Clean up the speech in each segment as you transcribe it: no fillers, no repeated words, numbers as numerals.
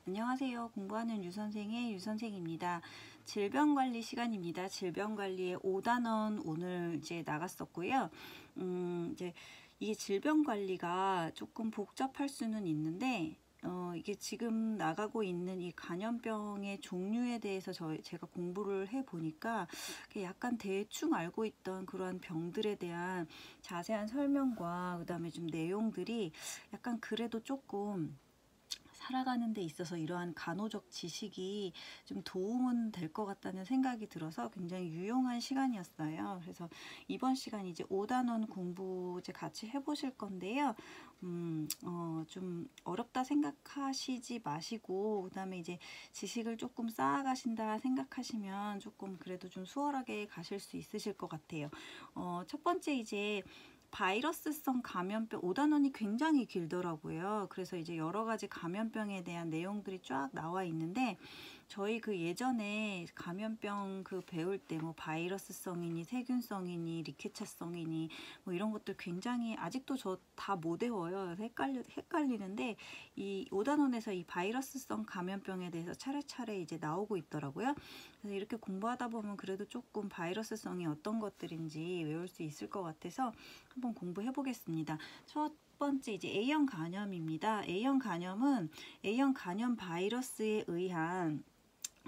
안녕하세요. 공부하는 유선생의 유선생입니다. 질병관리 시간입니다. 질병관리의 5단원 오늘 이제 나갔었고요. 이제 이게 질병관리가 조금 복잡할 수는 있는데, 이게 지금 나가고 있는 이 감염병의 종류에 대해서 제가 공부를 해보니까 약간 대충 알고 있던 그러한 병들에 대한 자세한 설명과 그 다음에 좀 내용들이 약간 그래도 조금 살아가는 데 있어서 이러한 간호적 지식이 좀 도움은 될 것 같다는 생각이 들어서 굉장히 유용한 시간이었어요. 그래서 이번 시간 이제 5단원 공부 이제 같이 해보실 건데요. 좀 어렵다 생각하시지 마시고, 그 다음에 이제 지식을 조금 쌓아가신다 생각하시면 조금 그래도 좀 수월하게 가실 수 있으실 것 같아요. 첫 번째 이제 바이러스성 감염병 5단원이 굉장히 길더라고요. 그래서 이제 여러 가지 감염병에 대한 내용들이 쫙 나와 있는데, 저희 그 예전에 감염병 그 배울 때 뭐 바이러스성이니 세균성이니 리케차성이니 뭐 이런 것들 굉장히 아직도 저 다 못 외워요. 헷갈리는데 이 5단원에서 이 바이러스성 감염병에 대해서 차례차례 이제 나오고 있더라고요. 그래서 이렇게 공부하다 보면 그래도 조금 바이러스성이 어떤 것들인지 외울 수 있을 것 같아서 한번 공부해 보겠습니다. 첫 번째 이제 A형 간염입니다. A형 간염은 A형 간염 바이러스에 의한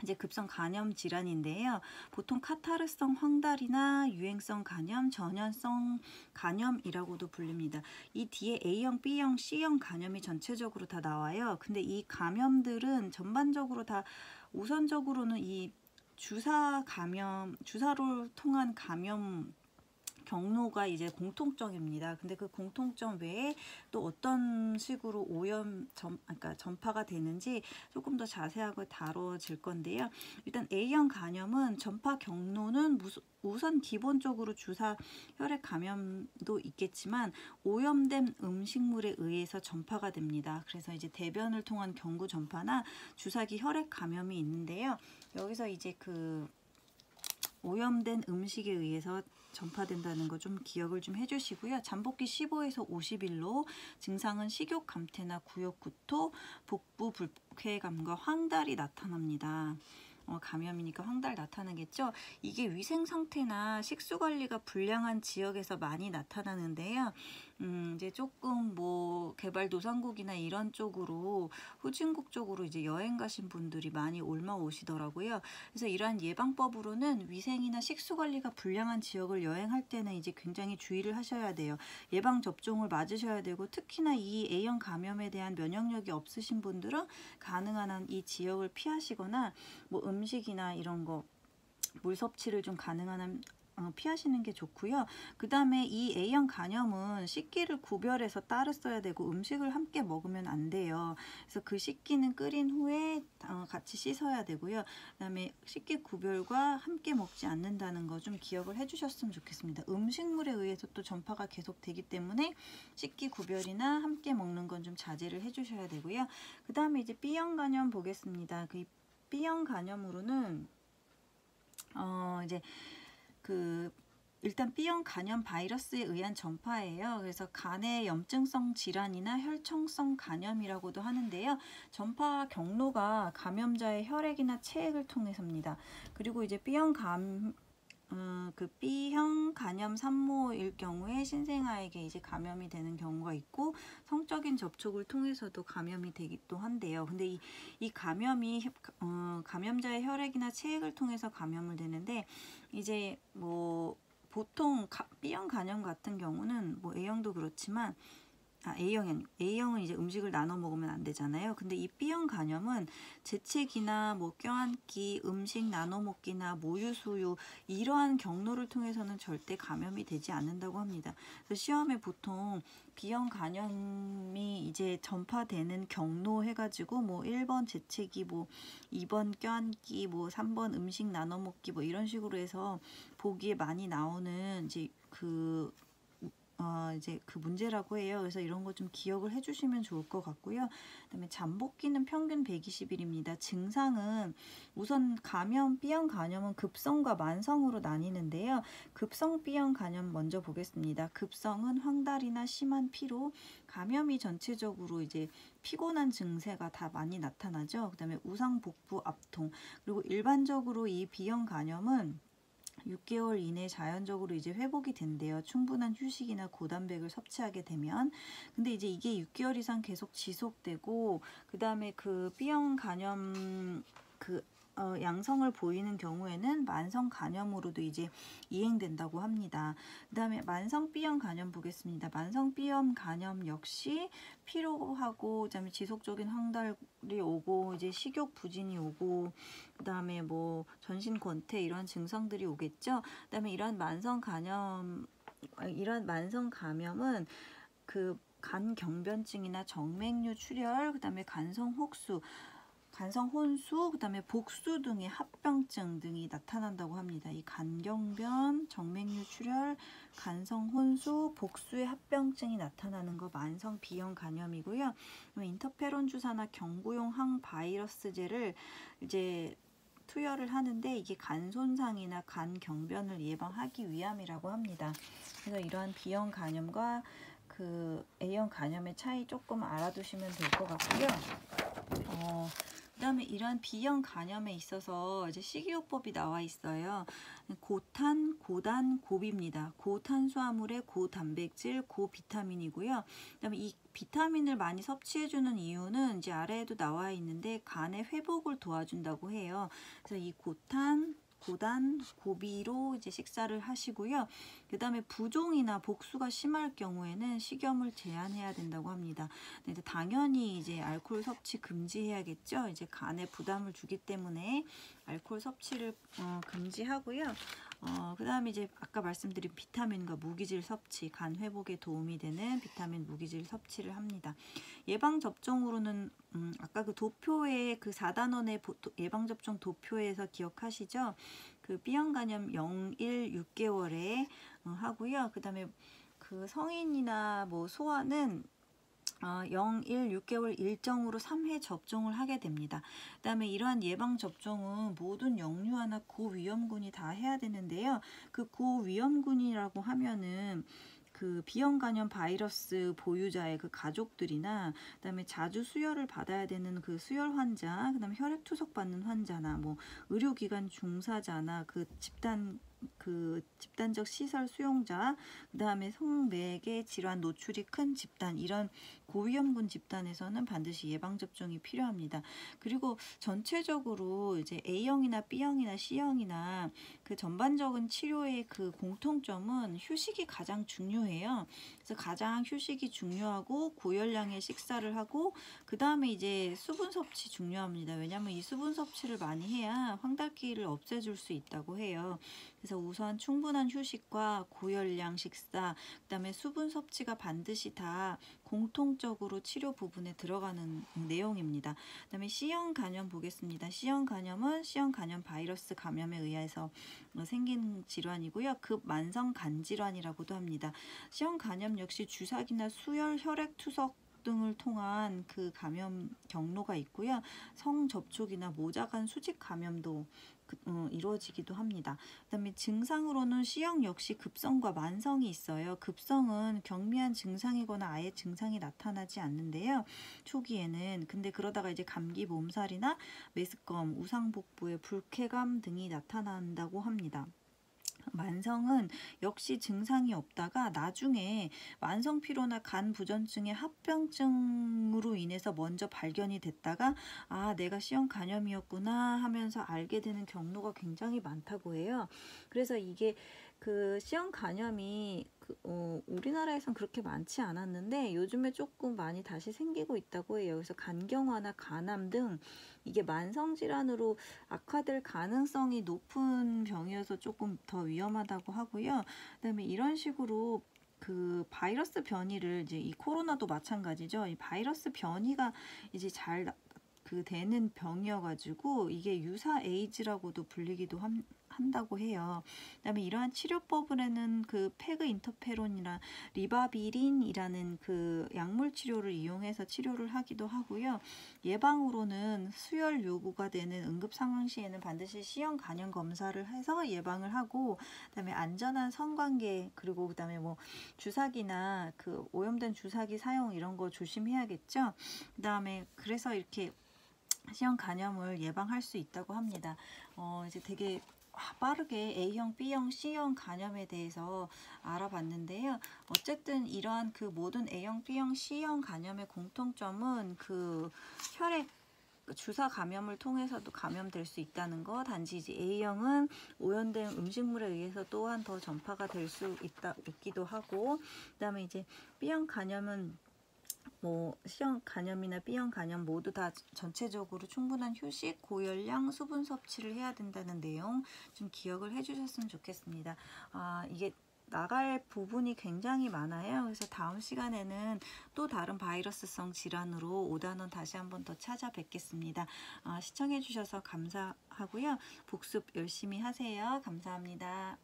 이제 급성 간염 질환인데요. 보통 카타르성 황달이나 유행성 간염, 전염성 간염이라고도 불립니다. 이 뒤에 A형, B형, C형 간염이 전체적으로 다 나와요. 근데 이 감염들은 전반적으로 다 우선적으로는 이 주사 감염, 주사로 통한 감염 경로가 이제 공통점입니다. 근데 그 공통점 외에 또 어떤 식으로 그러니까 전파가 되는지 조금 더 자세하게 다뤄질 건데요. 일단 A형 간염은 전파 경로는 우선 기본적으로 주사 혈액 감염도 있겠지만 오염된 음식물에 의해서 전파가 됩니다. 그래서 이제 대변을 통한 경구 전파나 주사기 혈액 감염이 있는데요. 여기서 이제 그 오염된 음식에 의해서 전파된다는 거 좀 기억을 좀 해주시고요. 잠복기 15에서 50일로 증상은 식욕 감퇴나 구역 구토, 복부 불쾌감과 황달이 나타납니다. 감염이니까 황달 나타나겠죠. 이게 위생 상태나 식수 관리가 불량한 지역에서 많이 나타나는데요. 이제 조금 뭐 개발도상국이나 이런 쪽으로 후진국 쪽으로 이제 여행 가신 분들이 많이 올라오시더라고요. 그래서 이러한 예방법으로는 위생이나 식수 관리가 불량한 지역을 여행할 때는 이제 굉장히 주의를 하셔야 돼요. 예방 접종을 맞으셔야 되고, 특히나 이 A형 감염에 대한 면역력이 없으신 분들은 가능한 한 이 지역을 피하시거나 뭐 음식이나 이런 거 물 섭취를 좀 가능한 한 피하시는 게 좋고요. 그 다음에 이 A형 간염은 식기를 구별해서 따로 써야 되고 음식을 함께 먹으면 안 돼요. 그래서 그 식기는 끓인 후에 같이 씻어야 되고요. 그 다음에 식기 구별과 함께 먹지 않는다는 거 좀 기억을 해주셨으면 좋겠습니다. 음식물에 의해서 또 전파가 계속 되기 때문에 식기 구별이나 함께 먹는 건 좀 자제를 해주셔야 되고요. 그 다음에 이제 B형 간염 보겠습니다. 그 B형 간염으로는 이제 일단 B형 간염 바이러스에 의한 전파예요. 그래서 간의 염증성 질환이나 혈청성 간염이라고도 하는데요. 전파 경로가 감염자의 혈액이나 체액을 통해서입니다. 그리고 이제 B형 간염 산모일 경우에 신생아에게 이제 감염이 되는 경우가 있고, 성적인 접촉을 통해서도 감염이 되기도 한데요. 근데 이 감염이 감염자의 혈액이나 체액을 통해서 감염을 되는데, 이제 뭐 보통 B형 간염 같은 경우는 뭐 A형도 그렇지만 A형은 이제 음식을 나눠 먹으면 안 되잖아요. 근데 이 B형 간염은 재채기나 뭐 껴안기, 음식 나눠 먹기나 모유 수유 이러한 경로를 통해서는 절대 감염이 되지 않는다고 합니다. 그래서 시험에 보통 B형 간염이 이제 전파되는 경로 해가지고 뭐 1번 재채기, 뭐 2번 껴안기, 뭐 3번 음식 나눠 먹기 뭐 이런 식으로 해서 보기에 많이 나오는 이제 그 이제 그 문제라고 해요. 그래서 이런 거 좀 기억을 해주시면 좋을 것 같고요. 그다음에 잠복기는 평균 120일입니다. 증상은 우선 감염, B형 감염은 급성과 만성으로 나뉘는데요. 급성 B형 감염 먼저 보겠습니다. 급성은 황달이나 심한 피로, 감염이 전체적으로 이제 피곤한 증세가 다 많이 나타나죠. 그다음에 우상 복부 압통, 그리고 일반적으로 이 B형 감염은 6개월 이내 자연적으로 이제 회복이 된대요. 충분한 휴식이나 고단백을 섭취하게 되면. 근데 이제 이게 6개월 이상 계속 지속되고, 그 다음에 그 B형 감염 양성을 보이는 경우에는 만성 감염으로도 이제 이행된다고 합니다. 그 다음에 만성 B형 감염 보겠습니다. 만성 B형 감염 역시 피로하고, 그다음에 지속적인 황달이 오고, 이제 식욕 부진이 오고, 그 다음에 뭐 전신 권태 이런 증상들이 오겠죠. 그 다음에 이런 만성 감염은 그 간 경변증이나 정맥류 출혈, 그 다음에 간성 혼수, 그 다음에 복수 등의 합병증 등이 나타난다고 합니다. 이 간경변, 정맥류 출혈, 간성 혼수, 복수의 합병증이 나타나는 거 만성 B형 감염이고요. 인터페론 주사나 경구용 항바이러스제를 이제 투여를 하는데, 이게 간 손상이나 간 경변을 예방하기 위함이라고 합니다. 그래서 이러한 B형 감염과 그 A형 감염의 차이 조금 알아두시면 될 것 같고요. 그다음에 이러한 B형 감염에 있어서 이제 식이요법이 나와 있어요. 고탄, 고단, 고비입니다. 고탄수화물의 고단백질, 고비타민이고요. 그다음에 이 비타민을 많이 섭취해주는 이유는 이제 아래에도 나와 있는데 간의 회복을 도와준다고 해요. 그래서 이 고탄, 고단, 고비로 이제 식사를 하시고요. 그 다음에 부종이나 복수가 심할 경우에는 식염을 제한해야 된다고 합니다. 근데 당연히 이제 알코올 섭취 금지해야겠죠. 이제 간에 부담을 주기 때문에 알코올 섭취를 금지하고요. 그 다음에 이제 아까 말씀드린 비타민과 무기질 섭취, 간 회복에 도움이 되는 비타민, 무기질 섭취를 합니다. 예방접종으로는 아까 그 도표에 그 4단원의 예방접종 도표에서 기억하시죠? 그 B형 감염 0일 6개월에 하고요. 그 다음에 그 성인이나 뭐 소아는 0일 6개월 일정으로 3회 접종을 하게 됩니다. 그 다음에 이러한 예방접종은 모든 영유아나 고위험군이 다 해야 되는데요. 그 고위험군이라고 하면은 그 B형 감염 바이러스 보유자의 그 가족들이나, 그다음에 자주 수혈을 받아야 되는 그 수혈 환자, 그다음에 혈액 투석 받는 환자나 뭐 의료기관 종사자나 집단적 시설 수용자, 그다음에 성매개 질환 노출이 큰 집단, 이런 고위험군 집단에서는 반드시 예방접종이 필요합니다. 그리고 전체적으로 이제 A형이나 B형이나 C형이나 그 전반적인 치료의 그 공통점은 휴식이 가장 중요해요. 그래서 가장 휴식이 중요하고 고열량의 식사를 하고, 그 다음에 이제 수분 섭취 중요합니다. 왜냐하면 이 수분 섭취를 많이 해야 황달기를 없애줄 수 있다고 해요. 그래서 우선 충분한 휴식과 고열량 식사, 그 다음에 수분 섭취가 반드시 다 공통적으로 치료 부분에 들어가는 내용입니다. 그 다음에 C형 감염 보겠습니다. C형 감염은 C형 감염 바이러스 감염에 의해서 생긴 질환이고요. 급만성 간질환이라고도 합니다. C형 감염 역시 주사기나 수혈, 혈액 투석 등을 통한 그 감염 경로가 있고요. 성접촉이나 모자간 수직 감염도 이루어지기도 합니다. 그 다음에 증상으로는 C형 역시 급성과 만성이 있어요. 급성은 경미한 증상이거나 아예 증상이 나타나지 않는데요. 초기에는. 근데 그러다가 이제 감기 몸살이나 메스꺼움, 우상복부의 불쾌감 등이 나타난다고 합니다. 만성은 역시 증상이 없다가 나중에 만성 피로나 간 부전증의 합병증으로 인해서 먼저 발견이 됐다가 내가 C형 감염이었구나 하면서 알게 되는 경로가 굉장히 많다고 해요. 그래서 이게 그 C형 감염이 우리나라에선 그렇게 많지 않았는데 요즘에 조금 많이 다시 생기고 있다고 해요. 그래서 간경화나 간암 등 이게 만성질환으로 악화될 가능성이 높은 병이어서 조금 더 위험하다고 하고요. 그다음에 이런 식으로 그 바이러스 변이를 이제 이 코로나도 마찬가지죠. 이 바이러스 변이가 이제 잘 그 되는 병이어가지고 이게 유사 에이즈라고도 불리기도 한다고 해요. 그다음에 이러한 치료법으로는 그 페그 인터페론이나 리바비린이라는 그 약물 치료를 이용해서 치료를 하기도 하고요. 예방으로는 수혈 요구가 되는 응급 상황 시에는 반드시 C형 간염 검사를 해서 예방을 하고, 그다음에 안전한 성관계, 그리고 그다음에 뭐 주사기나 그 오염된 주사기 사용 이런 거 조심해야겠죠. 그다음에 그래서 이렇게 C형 간염을 예방할 수 있다고 합니다. 이제 되게 빠르게 A형, B형, C형 간염에 대해서 알아봤는데요. 어쨌든 이러한 그 모든 A형, B형, C형 간염의 공통점은 그 혈액 주사 감염을 통해서도 감염될 수 있다는 거. 단지 이제 A형은 오염된 음식물에 의해서 또한 더 전파가 될 수 있기도 하고, 그다음에 이제 B형 간염은 뭐 C형 간염이나 B형 간염 모두 다 전체적으로 충분한 휴식, 고열량, 수분 섭취를 해야 된다는 내용 좀 기억을 해주셨으면 좋겠습니다. 이게 나갈 부분이 굉장히 많아요. 그래서 다음 시간에는 또 다른 바이러스성 질환으로 5단원 다시 한번 더 찾아뵙겠습니다. 시청해 주셔서 감사하고요. 복습 열심히 하세요. 감사합니다.